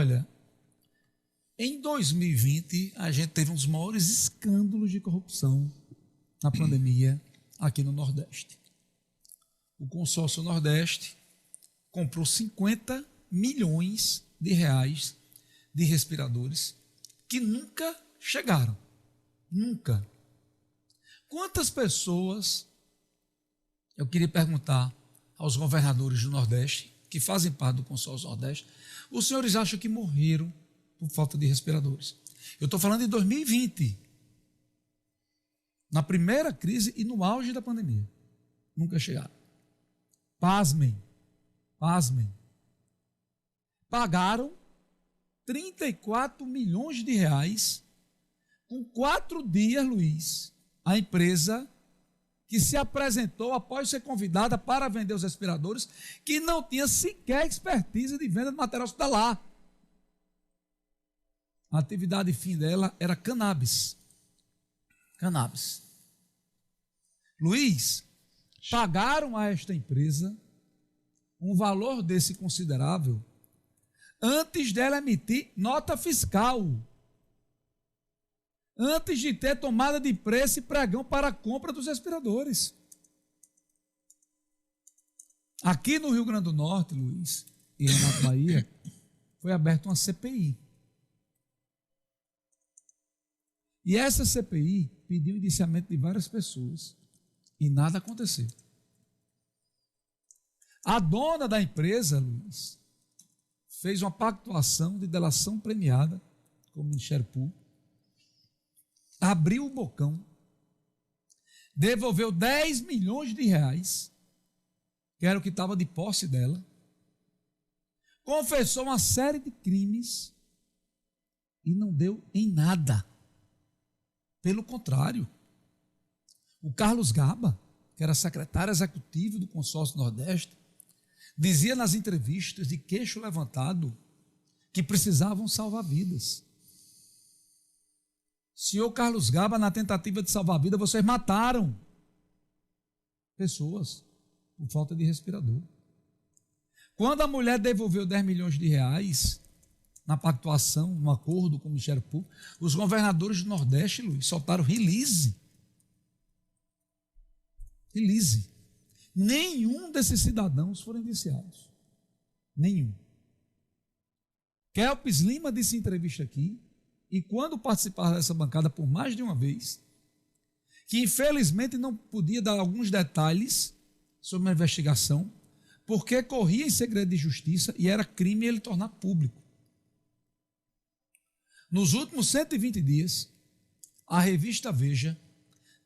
Olha, em 2020, a gente teve um dos maiores escândalos de corrupção na pandemia aqui no Nordeste. O consórcio Nordeste comprou 50 milhões de reais de respiradores que nunca chegaram. Nunca. Quantas pessoas, eu queria perguntar aos governadores do Nordeste, que fazem parte do consórcio Nordeste, os senhores acham que morreram por falta de respiradores? Eu estou falando de 2020, na primeira crise e no auge da pandemia. Nunca chegaram. Pasmem, pasmem. Pagaram 34 milhões de reais com 4 dias, Luiz, a empresa que se apresentou após ser convidada para vender os respiradores, que não tinha sequer expertise de venda de material hospitalar. A atividade fim dela era cannabis. Cannabis. Luiz, pagaram a esta empresa um valor desse considerável antes dela emitir nota fiscal, antes de ter tomada de preço e pregão para a compra dos respiradores. Aqui no Rio Grande do Norte, Luiz, e na Bahia, foi aberta uma CPI. E essa CPI pediu o indiciamento de várias pessoas e nada aconteceu. A dona da empresa, Luiz, fez uma pactuação de delação premiada com o Ministério Público, abriu o bocão, devolveu 10 milhões de reais, que era o que estava de posse dela, confessou uma série de crimes e não deu em nada. Pelo contrário, o Carlos Gaba, que era secretário executivo do Consórcio Nordeste, dizia nas entrevistas de queixo levantado que precisavam salvar vidas. Senhor Carlos Gaba, na tentativa de salvar a vida, vocês mataram pessoas por falta de respirador. Quando a mulher devolveu 10 milhões de reais na pactuação, no acordo com o Ministério Público, os governadores do Nordeste, Luiz, soltaram release. Release. Nenhum desses cidadãos foram indiciados. Nenhum. Kelps Lima disse em entrevista aqui, e quando participava dessa bancada por mais de uma vez, que infelizmente não podia dar alguns detalhes sobre a investigação, porque corria em segredo de justiça e era crime ele tornar público. Nos últimos 120 dias, a revista Veja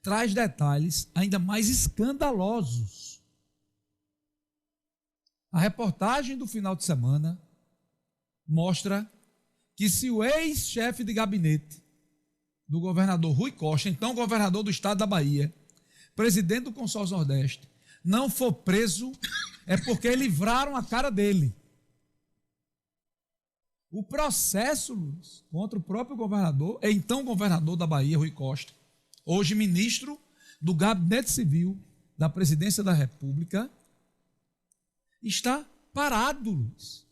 traz detalhes ainda mais escandalosos. A reportagem do final de semana mostra que se o ex-chefe de gabinete do governador Rui Costa, então governador do estado da Bahia, presidente do Consórcio Nordeste, não for preso, é porque livraram a cara dele. O processo, Luiz, contra o próprio governador, então governador da Bahia, Rui Costa, hoje ministro do Gabinete Civil da Presidência da República, está parado, Luiz.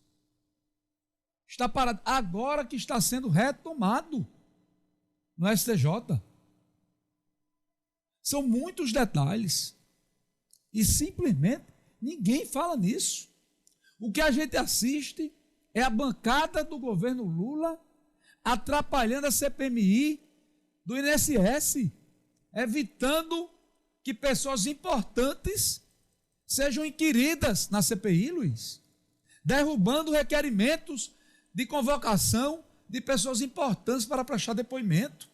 Está parado. Agora que está sendo retomado no STJ. São muitos detalhes. E simplesmente ninguém fala nisso. O que a gente assiste é a bancada do governo Lula atrapalhando a CPMI do INSS, evitando que pessoas importantes sejam inquiridas na CPI, Luiz, derrubando requerimentos de convocação de pessoas importantes para prestar depoimento.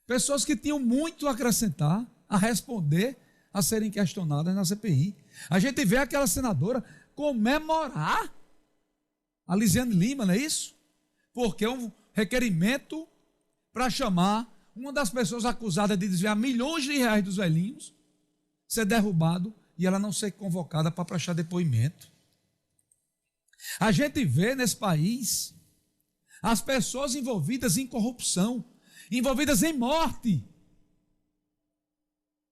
Pessoas que tinham muito a acrescentar, a responder, a serem questionadas na CPI. A gente vê aquela senadora comemorar a Lisiane Lima, não é isso? Porque é um requerimento para chamar uma das pessoas acusadas de desviar milhões de reais dos velhinhos, ser derrubado e ela não ser convocada para prestar depoimento. A gente vê nesse país as pessoas envolvidas em corrupção, envolvidas em morte,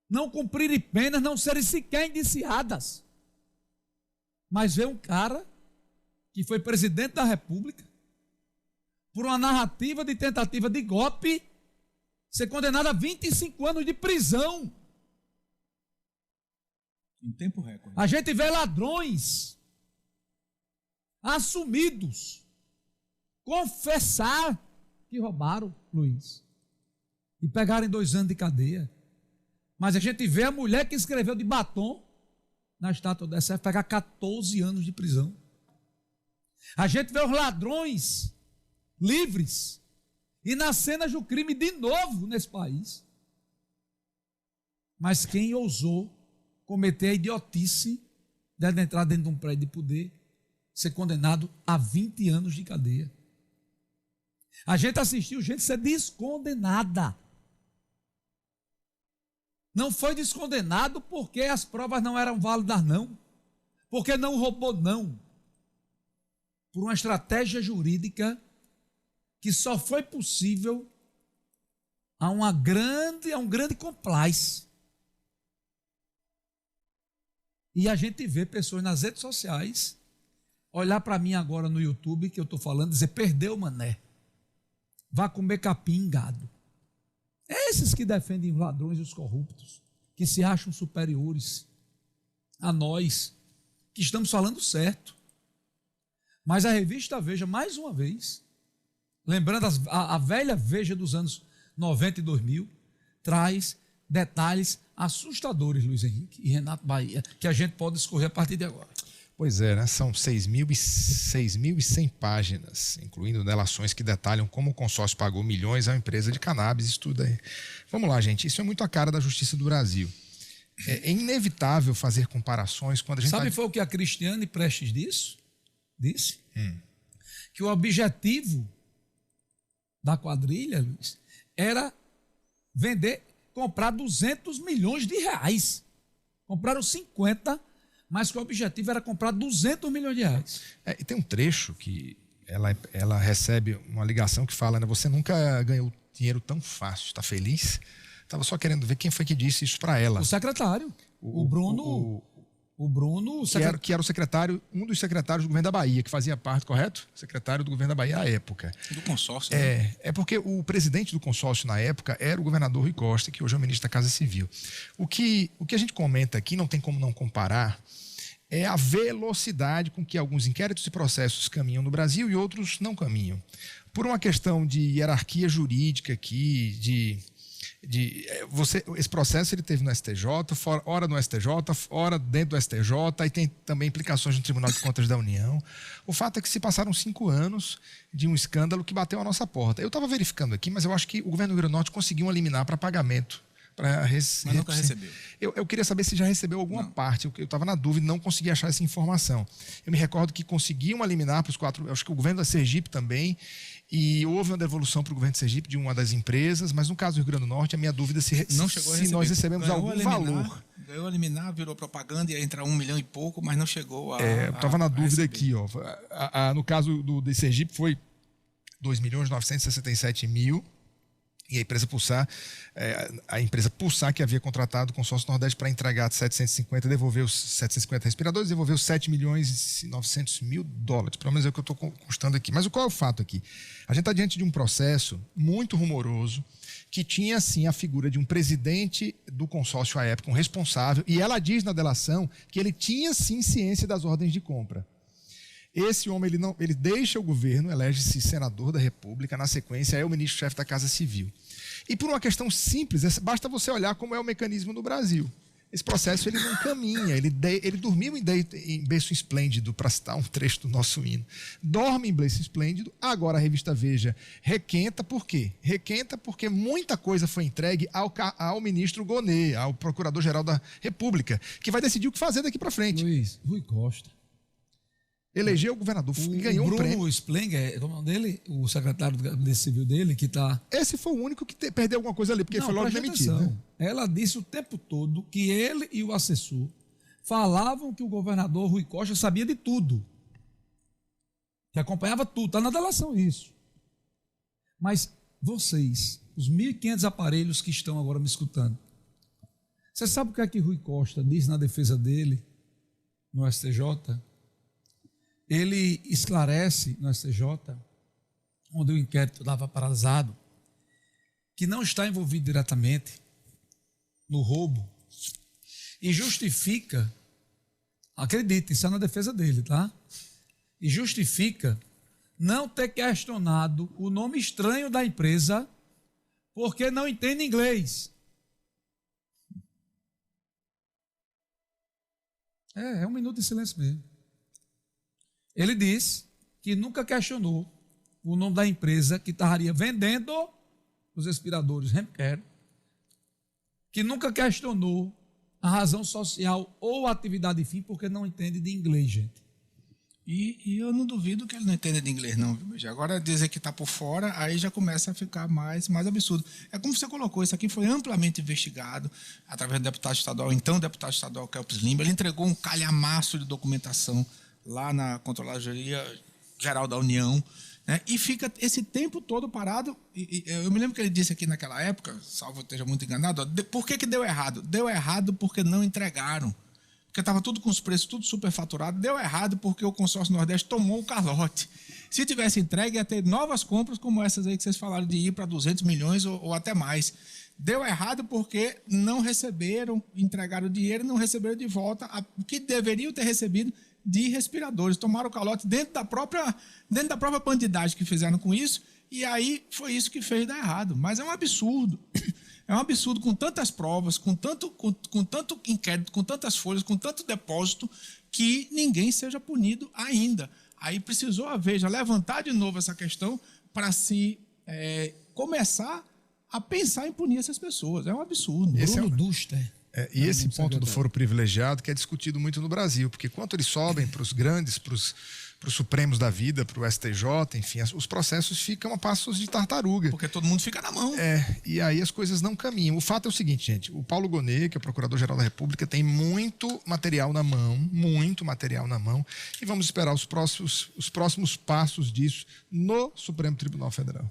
não cumprirem penas, não serem sequer indiciadas. Mas vê um cara que foi presidente da República, por uma narrativa de tentativa de golpe, ser condenado a 25 anos de prisão. Em tempo recorde. A gente vê ladrões assumidos confessar que roubaram, Luiz, e pegaram em 2 anos de cadeia. Mas a gente vê a mulher que escreveu de batom na estátua do SF pegar 14 anos de prisão. A gente vê os ladrões livres e nas cenas do crime de novo nesse país. Mas quem ousou cometer a idiotice de entrar dentro de um prédio de poder, ser condenado a 20 anos de cadeia? A gente assistiu gente ser descondenada. Não foi descondenado porque as provas não eram válidas, não. Porque não roubou, não. Por uma estratégia jurídica que só foi possível a um grande complice. E a gente vê pessoas nas redes sociais olhar para mim agora no YouTube, que eu estou falando, dizer: perdeu, mané. Vá comer capim, gado. É esses que defendem os ladrões e os corruptos, que se acham superiores a nós, que estamos falando certo. Mas a revista Veja, mais uma vez, lembrando a velha Veja dos anos 90 e 2000, traz detalhes assustadores, Luiz Henrique e Renato Bahia, que a gente pode escorrer a partir de agora. Pois é, né? São 6.100 páginas, incluindo delações que detalham como o consórcio pagou milhões a uma empresa de cannabis. Isso tudo aí. Vamos lá, gente. Isso é muito a cara da justiça do Brasil. É inevitável fazer comparações quando a gente... Sabe foi o que a Cristiane Prestes disse? Que o objetivo da quadrilha, Luiz, era comprar 200 milhões de reais. Compraram 50, mas que o objetivo era comprar 200 milhões de reais. E tem um trecho que ela recebe uma ligação que fala, né, você nunca ganhou dinheiro tão fácil, está feliz? Estava só querendo ver quem foi que disse isso para ela. O secretário, o Bruno... Que era o secretário, um dos secretários do governo da Bahia, que fazia parte, correto? Secretário do governo da Bahia à época. Do consórcio. Né? É porque o presidente do consórcio na época era o governador Rui Costa, que hoje é o ministro da Casa Civil. O que a gente comenta aqui, não tem como não comparar, é a velocidade com que alguns inquéritos e processos caminham no Brasil e outros não caminham. Por uma questão de hierarquia jurídica aqui, esse processo ele teve no STJ, ora no STJ, ora dentro do STJ, e tem também implicações no Tribunal de Contas da União. O fato é que se passaram 5 anos de um escândalo que bateu à nossa porta. Eu estava verificando aqui, mas eu acho que o governo do Rio Grande do Norte conseguiu liminar para pagamento. Mas nunca recebeu. Eu queria saber se já recebeu alguma parte. Eu estava na dúvida, não consegui achar essa informação. Eu me recordo que conseguiam eliminar para os 4... Acho que o governo da Sergipe também. E houve uma devolução para o governo de Sergipe de uma das empresas. Mas no caso do Rio Grande do Norte, a minha dúvida é se nós recebemos algum valor. Ganhou a liminar, virou propaganda, ia entrar 1 milhão e pouco, mas não chegou a... eu estava na dúvida aqui. No caso de Sergipe foi 2.967.000. E a empresa Pulsar, que havia contratado o consórcio Nordeste para entregar 750, devolveu os 750 respiradores, devolveu 7.900.000 dólares. Pelo menos é o que eu estou constando aqui. Mas qual é o fato aqui? A gente está diante de um processo muito rumoroso, que tinha, sim, a figura de um presidente do consórcio à época, um responsável, e ela diz na delação que ele tinha, sim, ciência das ordens de compra. Esse homem ele deixa o governo, elege-se senador da República, na sequência é o ministro-chefe da Casa Civil. E por uma questão simples, basta você olhar como é o mecanismo no Brasil. Esse processo ele não caminha, ele dormiu em berço esplêndido, para citar um trecho do nosso hino. Dorme em berço esplêndido, agora a revista Veja requenta, por quê? Requenta porque muita coisa foi entregue ao ministro Gonê, ao procurador-geral da República, que vai decidir o que fazer daqui para frente. Luiz, Rui Costa elegeu o governador e ganhou um prêmio. Bruno Splenger, como é o nome dele? O secretário do Gabinete Civil dele, que está... Esse foi o único que perdeu alguma coisa ali, porque ele foi logo demitido. Né? Ela disse o tempo todo que ele e o assessor falavam que o governador Rui Costa sabia de tudo. Que acompanhava tudo. Está na delação isso. Mas vocês, os 1.500 aparelhos que estão agora me escutando, você sabe o que é que Rui Costa disse na defesa dele no STJ? ele esclarece no STJ, onde o inquérito estava paralisado, que não está envolvido diretamente no roubo e justifica, acredite, isso é na defesa dele, tá? E justifica não ter questionado o nome estranho da empresa porque não entende inglês. É um minuto de silêncio mesmo. Ele diz que nunca questionou o nome da empresa que estaria vendendo os respiradores Hemcare, que nunca questionou a razão social ou atividade fim, porque não entende de inglês, gente. E eu não duvido que ele não entenda de inglês, não. Agora, dizer que está por fora, aí já começa a ficar mais absurdo. É como você colocou, isso aqui foi amplamente investigado através do deputado estadual, então deputado estadual Kelps Lima. Ele entregou um calhamaço de documentação lá na Controladoria Geral da União, né? E fica esse tempo todo parado. Eu me lembro que ele disse aqui naquela época, salvo eu esteja muito enganado, ó, por que deu errado? Deu errado porque não entregaram. Porque estava tudo com os preços tudo superfaturado. Deu errado porque o consórcio Nordeste tomou o calote. Se tivesse entregue, ia ter novas compras como essas aí que vocês falaram de ir para 200 milhões ou até mais. Deu errado porque não receberam, entregaram o dinheiro e não receberam de volta o que deveriam ter recebido de respiradores. Tomaram o calote dentro da própria bandidagem que fizeram com isso, e aí foi isso que fez dar errado. Mas é um absurdo. É um absurdo com tantas provas, com tanto inquérito, com tantas folhas, com tanto depósito, que ninguém seja punido ainda. Aí precisou levantar de novo essa questão para se começar a pensar em punir essas pessoas. É um absurdo. Bruno Duster. E esse ponto do foro privilegiado que é discutido muito no Brasil, porque quando eles sobem para os grandes, para os Supremos da vida, para o STJ, enfim, os processos ficam a passos de tartaruga. Porque todo mundo fica na mão. E aí as coisas não caminham. O fato é o seguinte, gente, o Paulo Gonet, que é Procurador-Geral da República, tem muito material na mão, e vamos esperar os próximos passos disso no Supremo Tribunal Federal.